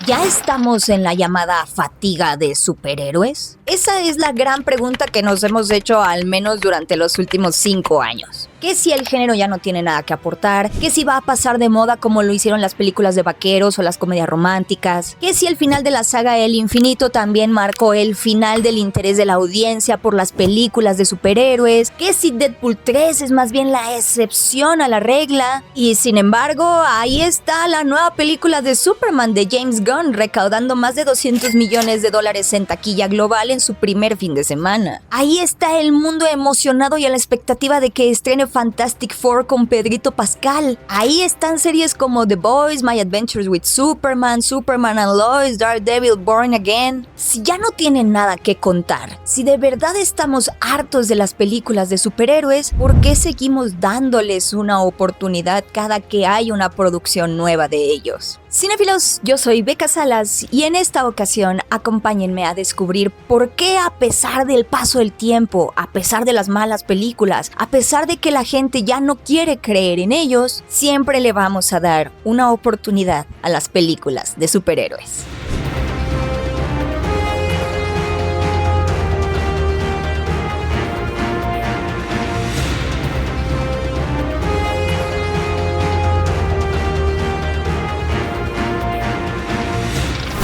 ¿Ya estamos en la llamada fatiga de superhéroes? Esa es la gran pregunta que nos hemos hecho al menos durante los últimos 5 años. ¿Qué si el género ya no tiene nada que aportar? ¿Qué si va a pasar de moda como lo hicieron las películas de vaqueros o las comedias románticas? ¿Qué si el final de la saga El Infinito también marcó el final del interés de la audiencia por las películas de superhéroes? ¿Qué si Deadpool 3 es más bien la excepción a la regla? Y sin embargo, ahí está la nueva película de Superman de James Gunn recaudando más de $200 millones en taquilla global en su primer fin de semana. Ahí está el mundo emocionado y a la expectativa de que estrene Fantastic Four con Pedrito Pascal. Ahí están series como The Boys, My Adventures with Superman, Superman and Lois, Daredevil, Born Again. Si ya no tienen nada que contar, si de verdad estamos hartos de las películas de superhéroes, ¿por qué seguimos dándoles una oportunidad cada que hay una producción nueva de ellos? Cinéfilos, yo soy Beca Salas y en esta ocasión acompáñenme a descubrir por qué a pesar del paso del tiempo, a pesar de las malas películas, a pesar de que la gente ya no quiere creer en ellos, siempre le vamos a dar una oportunidad a las películas de superhéroes.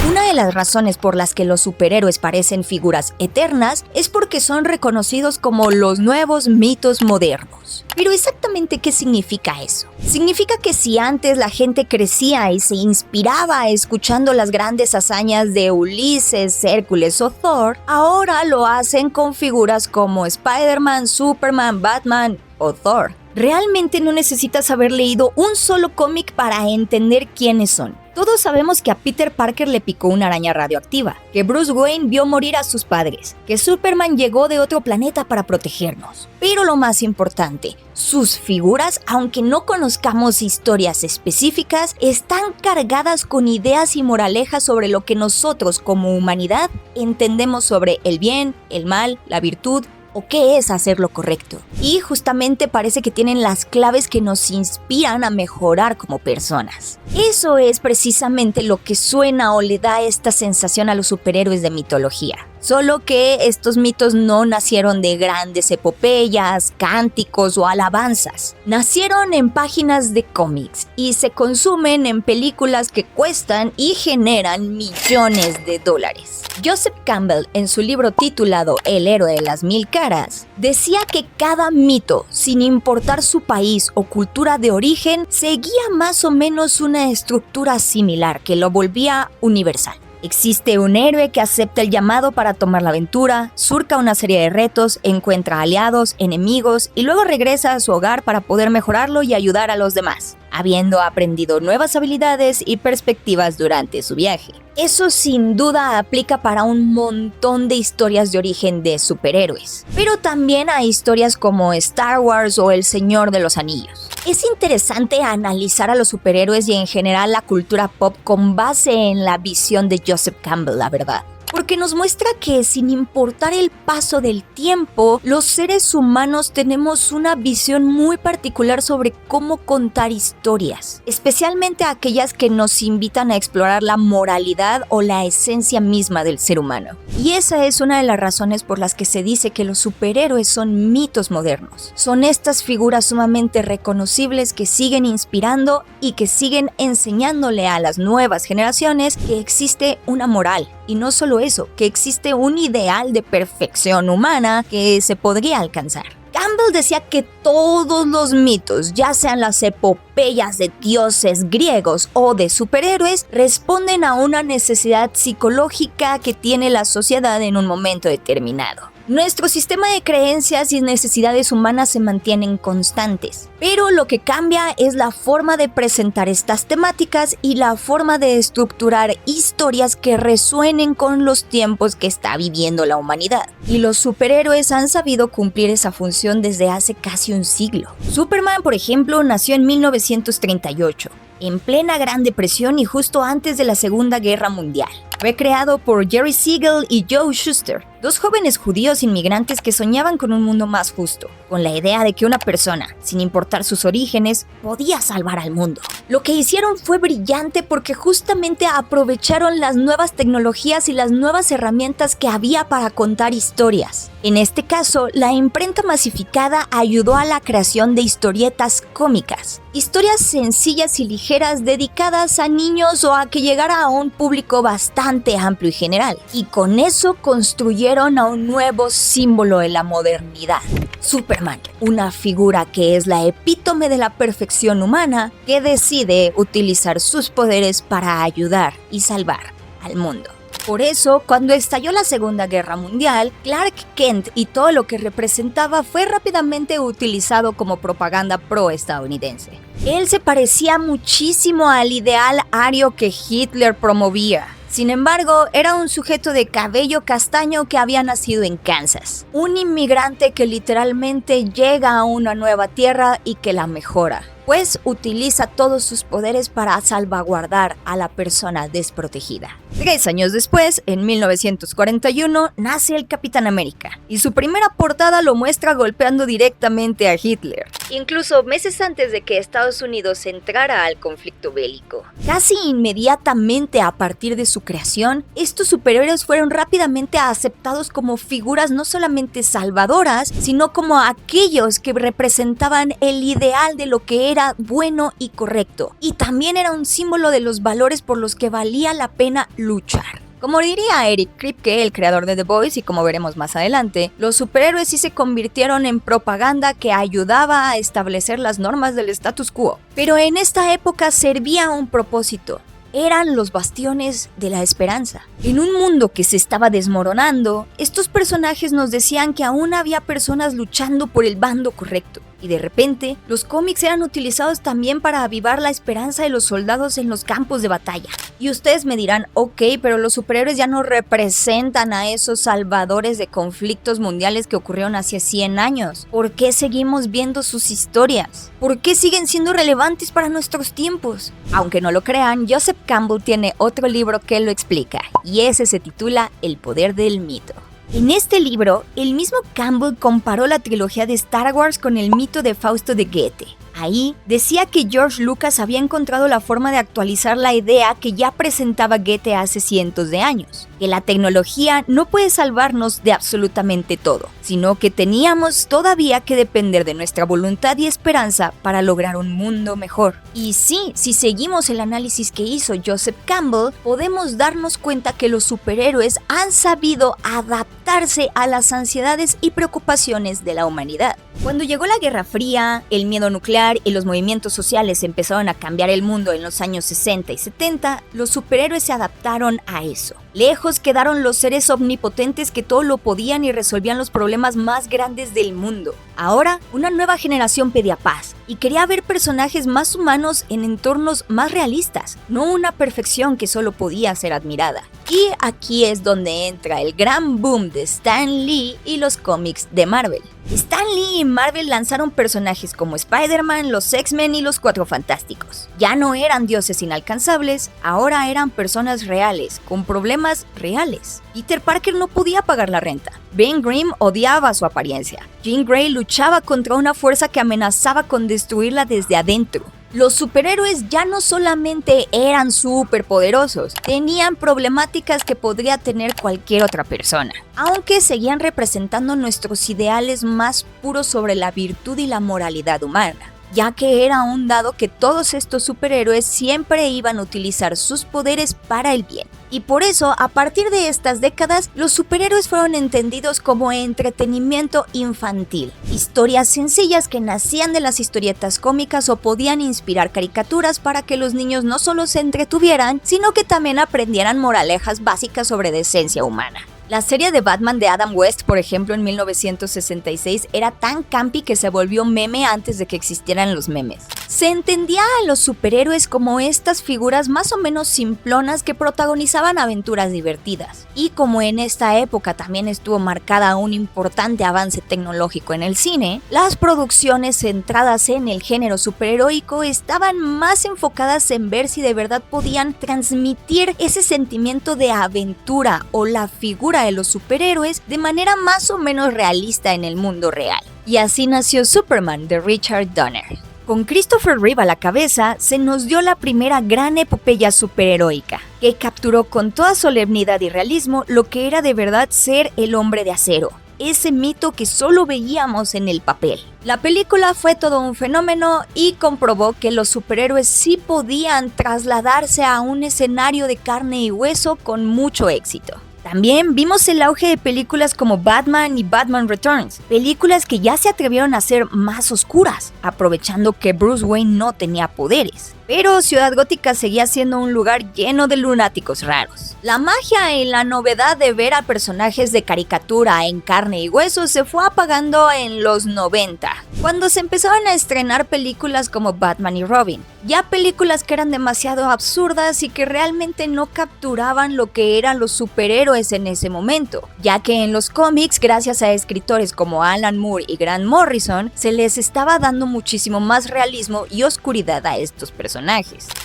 Una de las razones por las que los superhéroes parecen figuras eternas es porque son reconocidos como los nuevos mitos modernos. Pero exactamente ¿qué significa eso? Significa que si antes la gente crecía y se inspiraba escuchando las grandes hazañas de Ulises, Hércules o Thor, ahora lo hacen con figuras como Spider-Man, Superman, Batman o Thor. Realmente no necesitas haber leído un solo cómic para entender quiénes son. Todos sabemos que a Peter Parker le picó una araña radioactiva, que Bruce Wayne vio morir a sus padres, que Superman llegó de otro planeta para protegernos. Pero lo más importante, sus figuras, aunque no conozcamos historias específicas, están cargadas con ideas y moralejas sobre lo que nosotros como humanidad entendemos sobre el bien, el mal, la virtud, o qué es hacer lo correcto. Y justamente parece que tienen las claves que nos inspiran a mejorar como personas. Eso es precisamente lo que suena o le da esta sensación a los superhéroes de mitología. Solo que estos mitos no nacieron de grandes epopeyas, cánticos o alabanzas. Nacieron en páginas de cómics y se consumen en películas que cuestan y generan millones de dólares. Joseph Campbell, en su libro titulado El héroe de las 1000 caras, decía que cada mito, sin importar su país o cultura de origen, seguía más o menos una estructura similar que lo volvía universal. Existe un héroe que acepta el llamado para tomar la aventura, surca una serie de retos, encuentra aliados, enemigos y luego regresa a su hogar para poder mejorarlo y ayudar a los demás, habiendo aprendido nuevas habilidades y perspectivas durante su viaje. Eso sin duda aplica para un montón de historias de origen de superhéroes, pero también a historias como Star Wars o El Señor de los Anillos. Es interesante analizar a los superhéroes y en general la cultura pop con base en la visión de Joseph Campbell, la verdad. Porque nos muestra que sin importar el paso del tiempo, los seres humanos tenemos una visión muy particular sobre cómo contar historias, especialmente aquellas que nos invitan a explorar la moralidad o la esencia misma del ser humano. Y esa es una de las razones por las que se dice que los superhéroes son mitos modernos. Son estas figuras sumamente reconocibles que siguen inspirando y que siguen enseñándole a las nuevas generaciones que existe una moral. Y no solo eso, que existe un ideal de perfección humana que se podría alcanzar. Campbell decía que todos los mitos, ya sean las epopeyas de dioses griegos o de superhéroes, responden a una necesidad psicológica que tiene la sociedad en un momento determinado. Nuestro sistema de creencias y necesidades humanas se mantienen constantes, pero lo que cambia es la forma de presentar estas temáticas y la forma de estructurar historias que resuenen con los tiempos que está viviendo la humanidad. Y los superhéroes han sabido cumplir esa función desde hace casi un siglo. Superman, por ejemplo, nació en 1938. En plena Gran Depresión y justo antes de la Segunda Guerra Mundial. Fue creado por Jerry Siegel y Joe Shuster, dos jóvenes judíos inmigrantes que soñaban con un mundo más justo, con la idea de que una persona, sin importar explotar sus orígenes, podía salvar al mundo. Lo que hicieron fue brillante porque justamente aprovecharon las nuevas tecnologías y las nuevas herramientas que había para contar historias. En este caso, la imprenta masificada ayudó a la creación de historietas cómicas, historias sencillas y ligeras dedicadas a niños o a que llegara a un público bastante amplio y general. Y con eso construyeron a un nuevo símbolo de la modernidad: Superman, una figura que es la epítome de la perfección humana que decide utilizar sus poderes para ayudar y salvar al mundo. Por eso, cuando estalló la Segunda Guerra Mundial, Clark Kent y todo lo que representaba fue rápidamente utilizado como propaganda pro-estadounidense. Él se parecía muchísimo al ideal ario que Hitler promovía. Sin embargo, era un sujeto de cabello castaño que había nacido en Kansas. Un inmigrante que literalmente llega a una nueva tierra y que la mejora, pues utiliza todos sus poderes para salvaguardar a la persona desprotegida. 3 años después, en 1941, nace el Capitán América, y su primera portada lo muestra golpeando directamente a Hitler, incluso meses antes de que Estados Unidos entrara al conflicto bélico. Casi inmediatamente a partir de su creación, estos superhéroes fueron rápidamente aceptados como figuras no solamente salvadoras, sino como aquellos que representaban el ideal de lo que era bueno y correcto, y también era un símbolo de los valores por los que valía la pena luchar. Como diría Eric Kripke, el creador de The Boys, y como veremos más adelante, los superhéroes sí se convirtieron en propaganda que ayudaba a establecer las normas del status quo. Pero en esta época servía un propósito: eran los bastiones de la esperanza. En un mundo que se estaba desmoronando, estos personajes nos decían que aún había personas luchando por el bando correcto. Y de repente, los cómics eran utilizados también para avivar la esperanza de los soldados en los campos de batalla. Y ustedes me dirán, ok, pero los superhéroes ya no representan a esos salvadores de conflictos mundiales que ocurrieron hace 100 años. ¿Por qué seguimos viendo sus historias? ¿Por qué siguen siendo relevantes para nuestros tiempos? Aunque no lo crean, Joseph Campbell tiene otro libro que lo explica, y ese se titula El poder del mito. En este libro, el mismo Campbell comparó la trilogía de Star Wars con el mito de Fausto de Goethe. Ahí decía que George Lucas había encontrado la forma de actualizar la idea que ya presentaba Goethe hace cientos de años, que la tecnología no puede salvarnos de absolutamente todo, sino que teníamos todavía que depender de nuestra voluntad y esperanza para lograr un mundo mejor. Y sí, si seguimos el análisis que hizo Joseph Campbell, podemos darnos cuenta que los superhéroes han sabido adaptarse a las ansiedades y preocupaciones de la humanidad. Cuando llegó la Guerra Fría, el miedo nuclear y los movimientos sociales empezaron a cambiar el mundo en los años 60 y 70, los superhéroes se adaptaron a eso. Lejos quedaron los seres omnipotentes que todo lo podían y resolvían los problemas más grandes del mundo. Ahora, una nueva generación pedía paz y quería ver personajes más humanos en entornos más realistas, no una perfección que solo podía ser admirada. Y aquí es donde entra el gran boom de Stan Lee y los cómics de Marvel. Stan Lee y Marvel lanzaron personajes como Spider-Man, los X-Men y los Cuatro Fantásticos. Ya no eran dioses inalcanzables, ahora eran personas reales, con problemas reales. Peter Parker no podía pagar la renta. Ben Grimm odiaba su apariencia. Jean Grey luchaba contra una fuerza que amenazaba con destruirla desde adentro. Los superhéroes ya no solamente eran superpoderosos, tenían problemáticas que podría tener cualquier otra persona, aunque seguían representando nuestros ideales más puros sobre la virtud y la moralidad humana, ya que era un dado que todos estos superhéroes siempre iban a utilizar sus poderes para el bien. Y por eso, a partir de estas décadas, los superhéroes fueron entendidos como entretenimiento infantil. Historias sencillas que nacían de las historietas cómicas o podían inspirar caricaturas para que los niños no solo se entretuvieran, sino que también aprendieran moralejas básicas sobre decencia humana. La serie de Batman de Adam West, por ejemplo, en 1966, era tan campi que se volvió meme antes de que existieran los memes. Se entendía a los superhéroes como estas figuras más o menos simplonas que protagonizaban aventuras divertidas. Y como en esta época también estuvo marcada un importante avance tecnológico en el cine, las producciones centradas en el género superheroico estaban más enfocadas en ver si de verdad podían transmitir ese sentimiento de aventura o la figura de los superhéroes de manera más o menos realista en el mundo real. Y así nació Superman de Richard Donner. Con Christopher Reeve a la cabeza, se nos dio la primera gran epopeya superheroica, que capturó con toda solemnidad y realismo lo que era de verdad ser el hombre de acero, ese mito que solo veíamos en el papel. La película fue todo un fenómeno y comprobó que los superhéroes sí podían trasladarse a un escenario de carne y hueso con mucho éxito. También vimos el auge de películas como Batman y Batman Returns, películas que ya se atrevieron a ser más oscuras, aprovechando que Bruce Wayne no tenía poderes. Pero Ciudad Gótica seguía siendo un lugar lleno de lunáticos raros. La magia y la novedad de ver a personajes de caricatura en carne y hueso se fue apagando en los 90, cuando se empezaban a estrenar películas como Batman y Robin, ya películas que eran demasiado absurdas y que realmente no capturaban lo que eran los superhéroes en ese momento, ya que en los cómics, gracias a escritores como Alan Moore y Grant Morrison, se les estaba dando muchísimo más realismo y oscuridad a estos personajes.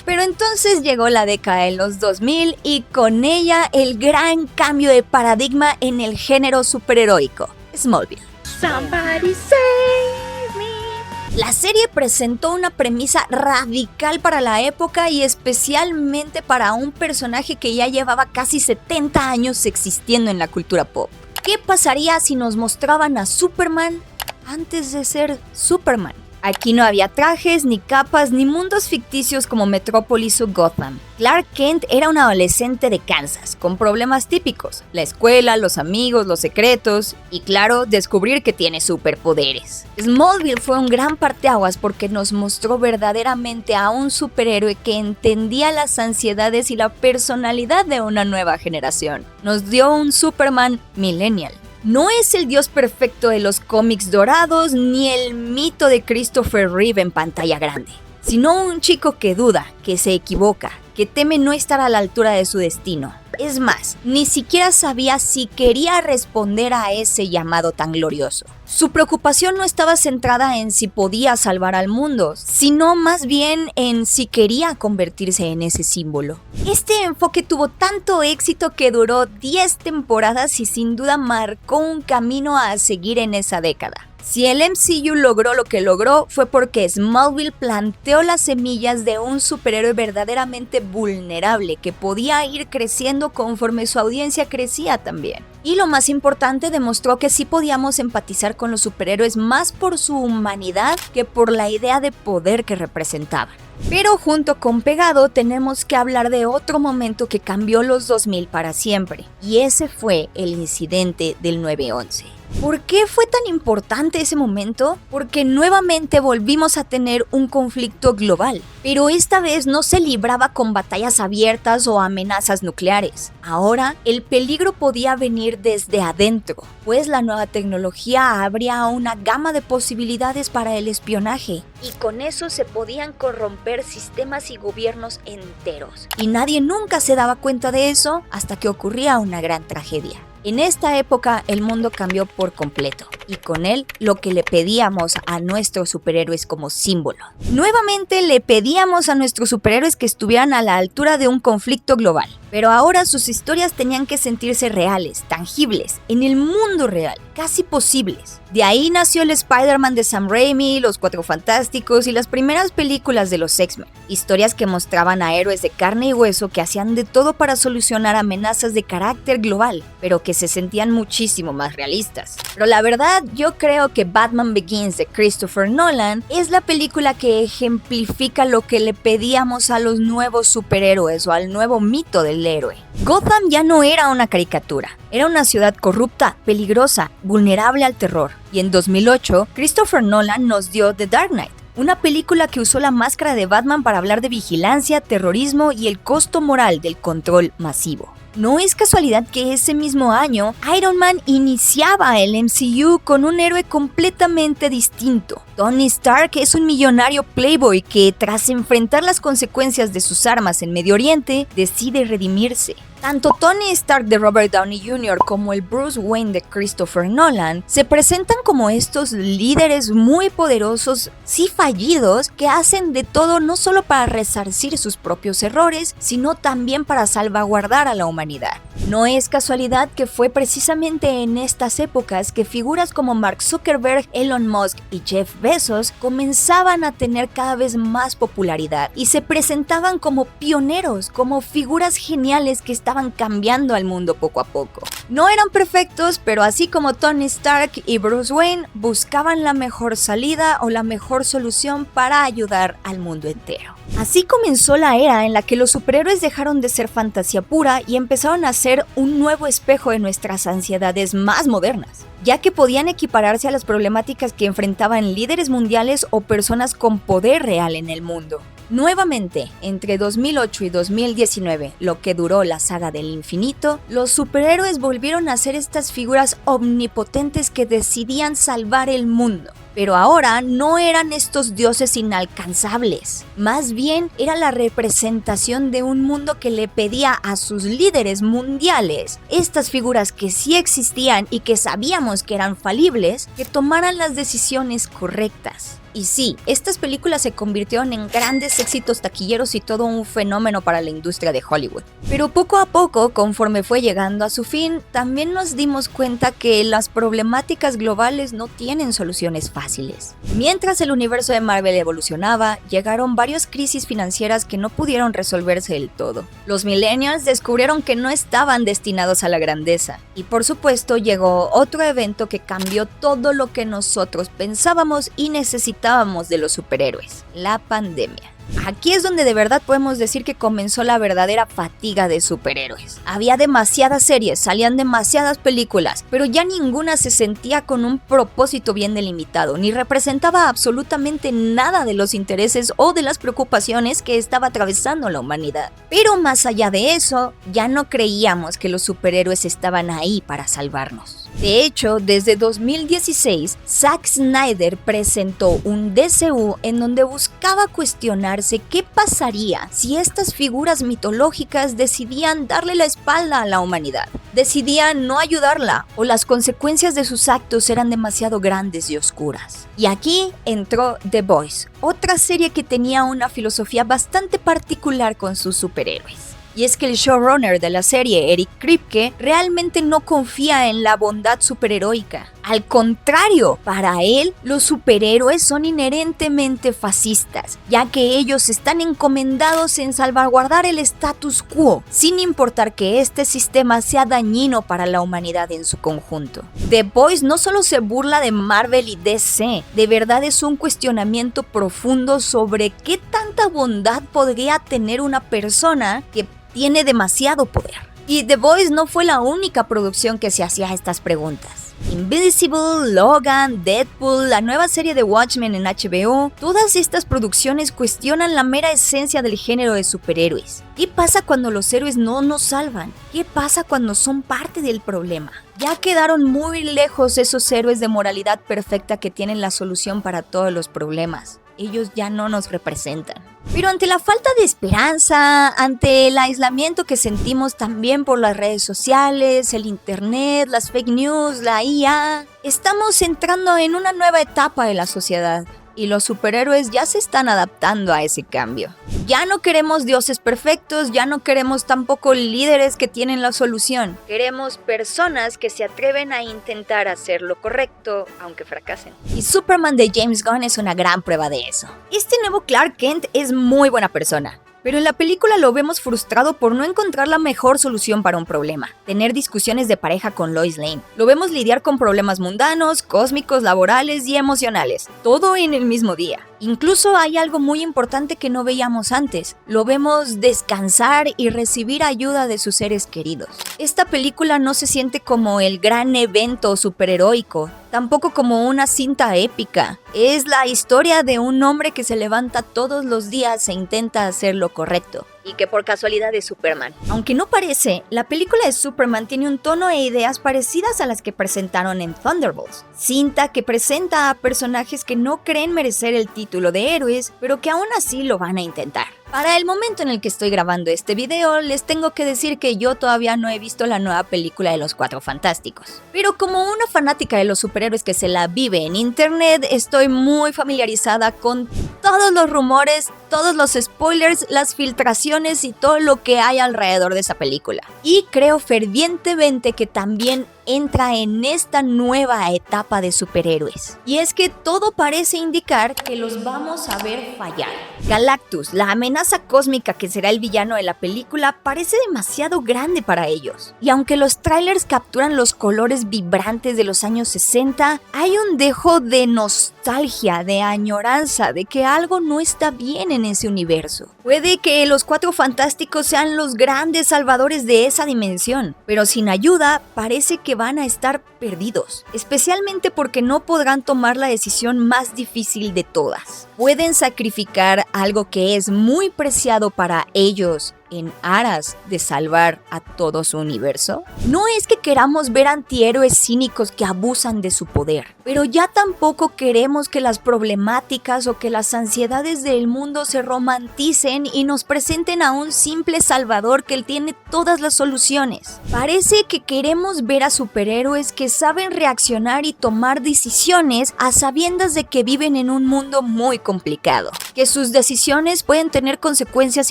Pero entonces llegó la década de los 2000 y con ella el gran cambio de paradigma en el género superheroico, Smallville. Somebody save me. La serie presentó una premisa radical para la época y especialmente para un personaje que ya llevaba casi 70 años existiendo en la cultura pop. ¿Qué pasaría si nos mostraban a Superman antes de ser Superman? Aquí no había trajes, ni capas, ni mundos ficticios como Metrópolis o Gotham. Clark Kent era un adolescente de Kansas, con problemas típicos, la escuela, los amigos, los secretos y claro, descubrir que tiene superpoderes. Smallville fue un gran parteaguas porque nos mostró verdaderamente a un superhéroe que entendía las ansiedades y la personalidad de una nueva generación. Nos dio un Superman millennial. No es el dios perfecto de los cómics dorados ni el mito de Christopher Reeve en pantalla grande, sino un chico que duda, que se equivoca, que teme no estar a la altura de su destino. Es más, ni siquiera sabía si quería responder a ese llamado tan glorioso. Su preocupación no estaba centrada en si podía salvar al mundo, sino más bien en si quería convertirse en ese símbolo. Este enfoque tuvo tanto éxito que duró 10 temporadas y sin duda marcó un camino a seguir en esa década. Si el MCU logró lo que logró fue porque Smallville planteó las semillas de un superhéroe verdaderamente vulnerable que podía ir creciendo conforme su audiencia crecía también. Y lo más importante, demostró que sí podíamos empatizar con los superhéroes más por su humanidad que por la idea de poder que representaban. Pero junto con Pegado tenemos que hablar de otro momento que cambió los 2000 para siempre, y ese fue el incidente del 9/11. ¿Por qué fue tan importante ese momento? Porque nuevamente volvimos a tener un conflicto global, pero esta vez no se libraba con batallas abiertas o amenazas nucleares. Ahora, el peligro podía venir desde adentro, pues la nueva tecnología abría una gama de posibilidades para el espionaje, y con eso se podían corromper sistemas y gobiernos enteros. Y nadie nunca se daba cuenta de eso hasta que ocurría una gran tragedia. En esta época el mundo cambió por completo y con él lo que le pedíamos a nuestros superhéroes como símbolo. Nuevamente le pedíamos a nuestros superhéroes que estuvieran a la altura de un conflicto global, pero ahora sus historias tenían que sentirse reales, tangibles, en el mundo real, casi posibles. De ahí nació el Spider-Man de Sam Raimi, los Cuatro Fantásticos y las primeras películas de los X-Men. Historias que mostraban a héroes de carne y hueso que hacían de todo para solucionar amenazas de carácter global, pero que se sentían muchísimo más realistas. Pero la verdad, yo creo que Batman Begins de Christopher Nolan es la película que ejemplifica lo que le pedíamos a los nuevos superhéroes o al nuevo mito del héroe. Gotham ya no era una caricatura, era una ciudad corrupta, peligrosa, vulnerable al terror. Y en 2008, Christopher Nolan nos dio The Dark Knight, una película que usó la máscara de Batman para hablar de vigilancia, terrorismo y el costo moral del control masivo. No es casualidad que ese mismo año Iron Man iniciaba el MCU con un héroe completamente distinto. Tony Stark es un millonario playboy que, tras enfrentar las consecuencias de sus armas en Medio Oriente, decide redimirse. Tanto Tony Stark de Robert Downey Jr. como el Bruce Wayne de Christopher Nolan se presentan como estos líderes muy poderosos, sí fallidos, que hacen de todo no solo para resarcir sus propios errores, sino también para salvaguardar a la humanidad. humanidad. No es casualidad que fue precisamente en estas épocas que figuras como Mark Zuckerberg, Elon Musk y Jeff Bezos comenzaban a tener cada vez más popularidad y se presentaban como pioneros, como figuras geniales que estaban cambiando al mundo poco a poco. No eran perfectos, pero así como Tony Stark y Bruce Wayne buscaban la mejor salida o la mejor solución para ayudar al mundo entero. Así comenzó la era en la que los superhéroes dejaron de ser fantasía pura y empezaron a ser un nuevo espejo de nuestras ansiedades más modernas, ya que podían equipararse a las problemáticas que enfrentaban líderes mundiales o personas con poder real en el mundo. Nuevamente, entre 2008 y 2019, lo que duró la saga del infinito, los superhéroes volvieron a ser estas figuras omnipotentes que decidían salvar el mundo. Pero ahora no eran estos dioses inalcanzables, más bien era la representación de un mundo que le pedía a sus líderes mundiales, estas figuras que sí existían y que sabíamos que eran falibles, que tomaran las decisiones correctas. Y sí, estas películas se convirtieron en grandes éxitos taquilleros y todo un fenómeno para la industria de Hollywood. Pero poco a poco, conforme fue llegando a su fin, también nos dimos cuenta que las problemáticas globales no tienen soluciones fáciles. Mientras el universo de Marvel evolucionaba, llegaron varias crisis financieras que no pudieron resolverse del todo. Los millennials descubrieron que no estaban destinados a la grandeza. Y por supuesto llegó otro evento que cambió todo lo que nosotros pensábamos y necesitábamos de los superhéroes, la pandemia. Aquí es donde de verdad podemos decir que comenzó la verdadera fatiga de superhéroes. Había demasiadas series, salían demasiadas películas, pero ya ninguna se sentía con un propósito bien delimitado, ni representaba absolutamente nada de los intereses o de las preocupaciones que estaba atravesando la humanidad. Pero más allá de eso, ya no creíamos que los superhéroes estaban ahí para salvarnos. De hecho, desde 2016, Zack Snyder presentó un DCU en donde buscaba cuestionarse qué pasaría si estas figuras mitológicas decidían darle la espalda a la humanidad, decidían no ayudarla o las consecuencias de sus actos eran demasiado grandes y oscuras. Y aquí entró The Boys, otra serie que tenía una filosofía bastante particular con sus superhéroes. Y es que el showrunner de la serie, Eric Kripke, realmente no confía en la bondad superheroica. Al contrario, para él, los superhéroes son inherentemente fascistas, ya que ellos están encomendados en salvaguardar el status quo, sin importar que este sistema sea dañino para la humanidad en su conjunto. The Boys no solo se burla de Marvel y DC, de verdad es un cuestionamiento profundo sobre qué tanta bondad podría tener una persona que tiene demasiado poder. Y The Boys no fue la única producción que se hacía estas preguntas. Invincible, Logan, Deadpool, la nueva serie de Watchmen en HBO, todas estas producciones cuestionan la mera esencia del género de superhéroes. ¿Qué pasa cuando los héroes no nos salvan? ¿Qué pasa cuando son parte del problema? Ya quedaron muy lejos esos héroes de moralidad perfecta que tienen la solución para todos los problemas. Ellos ya no nos representan. Pero ante la falta de esperanza, ante el aislamiento que sentimos también por las redes sociales, el internet, las fake news, la IA, estamos entrando en una nueva etapa de la sociedad. Y los superhéroes ya se están adaptando a ese cambio. Ya no queremos dioses perfectos, ya no queremos tampoco líderes que tienen la solución. Queremos personas que se atreven a intentar hacer lo correcto, aunque fracasen. Y Superman de James Gunn es una gran prueba de eso. Este nuevo Clark Kent es muy buena persona. Pero en la película lo vemos frustrado por no encontrar la mejor solución para un problema, tener discusiones de pareja con Lois Lane. Lo vemos lidiar con problemas mundanos, cósmicos, laborales y emocionales, todo en el mismo día. Incluso hay algo muy importante que no veíamos antes, lo vemos descansar y recibir ayuda de sus seres queridos. Esta película no se siente como el gran evento superheroico, tampoco como una cinta épica. Es la historia de un hombre que se levanta todos los días e intenta hacer lo correcto. Y que por casualidad es Superman. Aunque no parece, la película de Superman tiene un tono e ideas parecidas a las que presentaron en Thunderbolts. Cinta que presenta a personajes que no creen merecer el título de héroes, pero que aún así lo van a intentar. Para el momento en el que estoy grabando este video, les tengo que decir que yo todavía no he visto la nueva película de los Cuatro Fantásticos. Pero como una fanática de los superhéroes que se la vive en internet, estoy muy familiarizada con todos los rumores, todos los spoilers, las filtraciones y todo lo que hay alrededor de esa película. Y creo fervientemente que también entra en esta nueva etapa de superhéroes. Y es que todo parece indicar que los vamos a ver fallar. Galactus, la amenaza cósmica que será el villano de la película, parece demasiado grande para ellos. Y aunque los trailers capturan los colores vibrantes de los años 60, hay un dejo de nostalgia, de añoranza, de que algo no está bien en ese universo. Puede que los Cuatro Fantásticos sean los grandes salvadores de esa dimensión, pero sin ayuda parece que van a estar perdidos, especialmente porque no podrán tomar la decisión más difícil de todas. Pueden sacrificar algo que es muy preciado para ellos en aras de salvar a todo su universo. No es que queramos ver antihéroes cínicos que abusan de su poder, pero ya tampoco queremos que las problemáticas o que las ansiedades del mundo se romanticen y nos presenten a un simple salvador que tiene todas las soluciones. Parece que queremos ver a superhéroes que saben reaccionar y tomar decisiones a sabiendas de que viven en un mundo muy complicado, que sus decisiones pueden tener consecuencias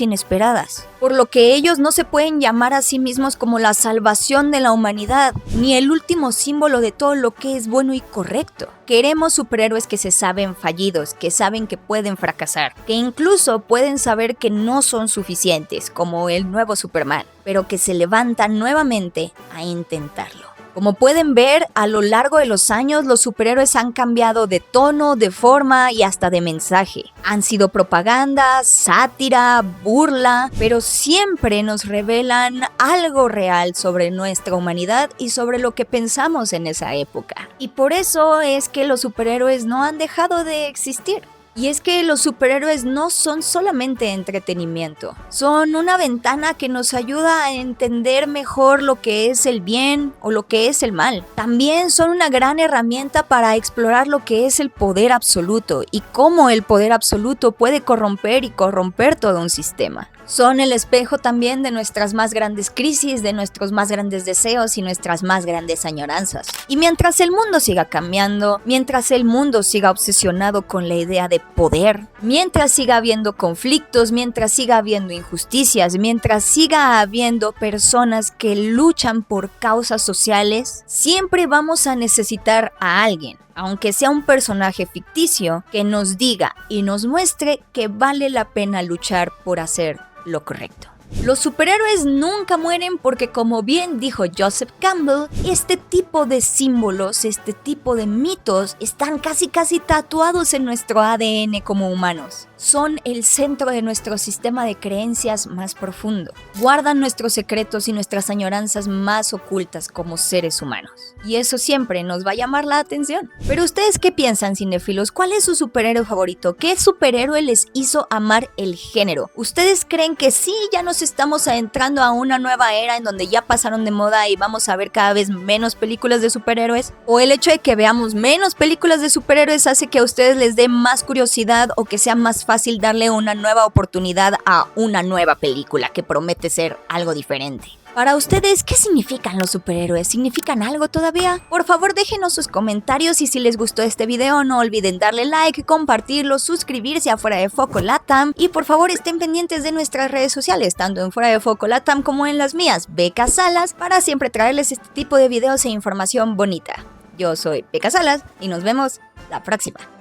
inesperadas, por lo que ellos no se pueden llamar a sí mismos como la salvación de la humanidad, ni el último símbolo de todo lo que es bueno y correcto. Queremos superhéroes que se saben fallidos, que saben que pueden fracasar, que incluso pueden saber que no son suficientes, como el nuevo Superman, pero que se levantan nuevamente a intentarlo. Como pueden ver, a lo largo de los años los superhéroes han cambiado de tono, de forma y hasta de mensaje. Han sido propaganda, sátira, burla, pero siempre nos revelan algo real sobre nuestra humanidad y sobre lo que pensamos en esa época. Y por eso es que los superhéroes no han dejado de existir. Y es que los superhéroes no son solamente entretenimiento, son una ventana que nos ayuda a entender mejor lo que es el bien o lo que es el mal. También son una gran herramienta para explorar lo que es el poder absoluto y cómo el poder absoluto puede corromper todo un sistema. Son el espejo también de nuestras más grandes crisis, de nuestros más grandes deseos y nuestras más grandes añoranzas. Y mientras el mundo siga cambiando, mientras el mundo siga obsesionado con la idea de poder, mientras siga habiendo conflictos, mientras siga habiendo injusticias, mientras siga habiendo personas que luchan por causas sociales, siempre vamos a necesitar a alguien, aunque sea un personaje ficticio, que nos diga y nos muestre que vale la pena luchar por hacer lo correcto. Los superhéroes nunca mueren porque, como bien dijo Joseph Campbell, este tipo de símbolos, este tipo de mitos están casi tatuados en nuestro ADN como humanos. Son el centro de nuestro sistema de creencias más profundo. Guardan nuestros secretos y nuestras añoranzas más ocultas como seres humanos. Y eso siempre nos va a llamar la atención. Pero ¿ustedes qué piensan, cinéfilos? ¿Cuál es su superhéroe favorito? ¿Qué superhéroe les hizo amar el género? ¿Ustedes creen que sí, ya nos estamos adentrando a una nueva era en donde ya pasaron de moda y vamos a ver cada vez menos películas de superhéroes? ¿O el hecho de que veamos menos películas de superhéroes hace que a ustedes les dé más curiosidad o que sea más fácil darle una nueva oportunidad a una nueva película que promete ser algo diferente? Para ustedes, ¿qué significan los superhéroes? ¿Significan algo todavía? Por favor, déjenos sus comentarios y si les gustó este video no olviden darle like, compartirlo, suscribirse a Fuera de Foco Latam y por favor estén pendientes de nuestras redes sociales, tanto en Fuera de Foco Latam como en las mías, Beca Salas, para siempre traerles este tipo de videos e información bonita. Yo soy Beca Salas y nos vemos la próxima.